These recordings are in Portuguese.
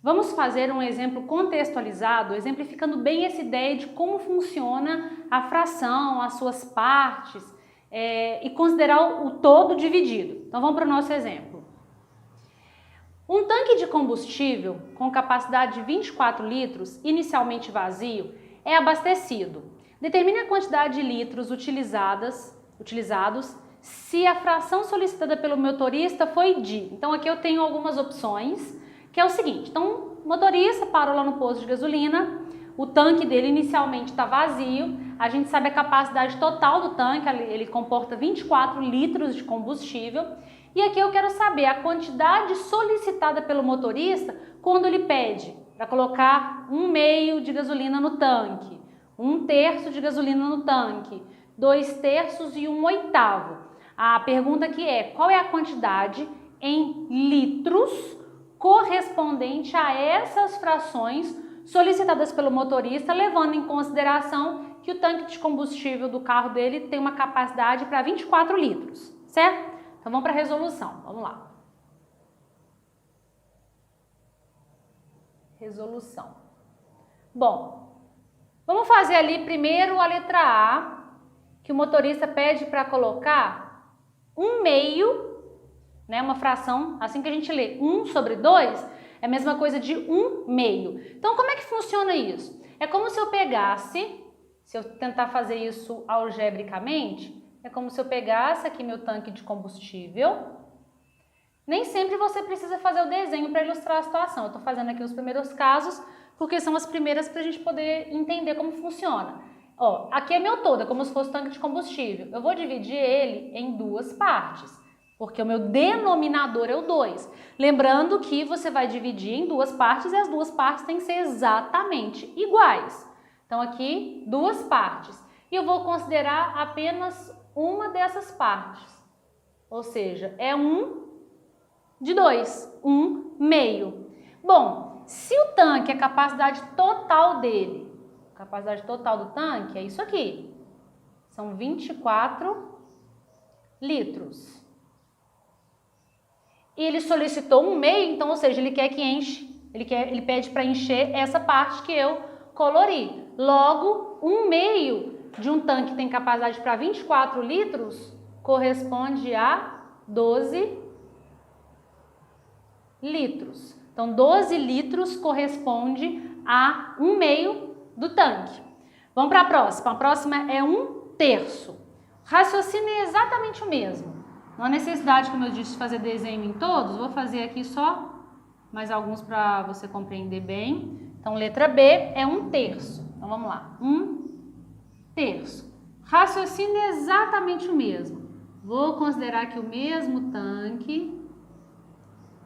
Vamos fazer um exemplo contextualizado, exemplificando bem essa ideia de como funciona a fração, as suas partes e considerar o todo dividido. Então vamos para o nosso exemplo. Um tanque de combustível com capacidade de 24 litros, inicialmente vazio, é abastecido. Determine a quantidade de litros utilizados se a fração solicitada pelo motorista foi de... Então aqui eu tenho algumas opções, que é o seguinte. Então o motorista parou lá no posto de gasolina, o tanque dele inicialmente está vazio, a gente sabe a capacidade total do tanque, ele comporta 24 litros de combustível. E aqui eu quero saber a quantidade solicitada pelo motorista quando ele pede para colocar 1/2 de gasolina no tanque, 1/3 de gasolina no tanque, 2/3 e 1/8. A pergunta aqui é: qual é a quantidade em litros correspondente a essas frações solicitadas pelo motorista, levando em consideração que o tanque de combustível do carro dele tem uma capacidade para 24 litros, certo? Então vamos para a resolução, vamos lá. Resolução. Bom, vamos fazer ali primeiro a letra A, que o motorista pede para colocar 1/2, né, uma fração, assim que a gente lê 1/2, é a mesma coisa de 1/2. Então como é que funciona isso? É como se eu pegasse, se eu tentar fazer isso algebricamente, é como se eu pegasse aqui meu tanque de combustível. Nem sempre você precisa fazer o desenho para ilustrar a situação. Eu estou fazendo aqui os primeiros casos, porque são as primeiras para a gente poder entender como funciona. Ó, aqui é meu todo, é como se fosse tanque de combustível. Eu vou dividir ele em duas partes, porque o meu denominador é o 2. Lembrando que você vai dividir em duas partes e as duas partes têm que ser exatamente iguais. Então aqui, duas partes. E eu vou considerar apenas uma dessas partes, ou seja, é 1/2, 1/2. Bom, se o tanque, a capacidade total dele, a capacidade total do tanque é isso aqui, são 24 litros. E ele solicitou 1/2, então, ou seja, ele quer que ele pede para encher essa parte que eu colori. Logo, 1/2 de um tanque que tem capacidade para 24 litros corresponde a 12 litros. Então, 12 litros corresponde a 1/2 do tanque. Vamos para a próxima. A próxima é 1/3. O raciocínio é exatamente o mesmo. Não há necessidade, como eu disse, de fazer desenho em todos. Vou fazer aqui só mais alguns para você compreender bem. Então, letra B é 1/3. Então, vamos lá. 1/3. Raciocínio é exatamente o mesmo. Vou considerar aqui o mesmo tanque,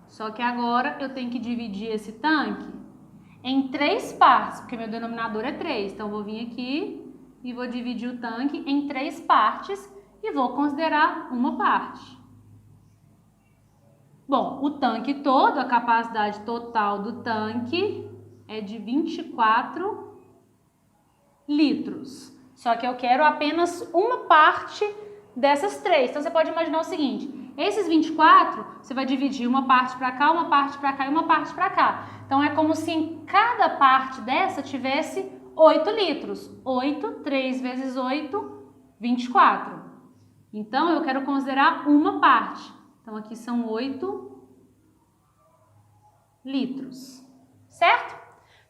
só que agora eu tenho que dividir esse tanque em 3 partes, porque meu denominador é 3. Então, eu vou vir aqui e vou dividir o tanque em 3 partes e vou considerar uma parte. Bom, o tanque todo, a capacidade total do tanque é de 24 litros. Só que eu quero apenas uma parte dessas 3. Então, você pode imaginar o seguinte: esses 24, você vai dividir uma parte para cá, uma parte para cá e uma parte para cá. Então, é como se em cada parte dessa tivesse 8 litros. 8, 3 vezes 8, 24. Então, eu quero considerar uma parte. Então, aqui são 8 litros. Certo?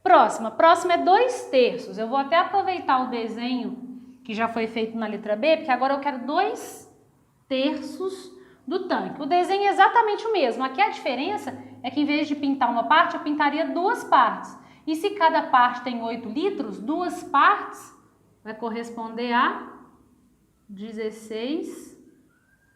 Próxima é 2/3. Eu vou até aproveitar o desenho que já foi feito na letra B, porque agora eu quero 2/3 do tanque. O desenho é exatamente o mesmo. Aqui a diferença é que em vez de pintar uma parte, eu pintaria 2 partes. E se cada parte tem 8 litros, 2 partes vai corresponder a 16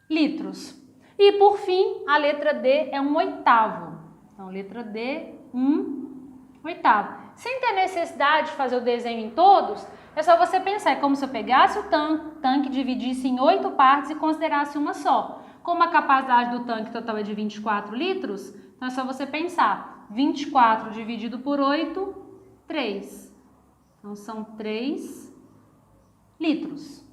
litros. E por fim, a letra D é 1/8. Então, letra D, 1/8. Sem ter necessidade de fazer o desenho em todos, é só você pensar, é como se eu pegasse o tanque, dividisse em 8 partes e considerasse uma só. Como a capacidade do tanque total é de 24 litros, então é só você pensar, 24 dividido por 8, 3. Então são 3 litros.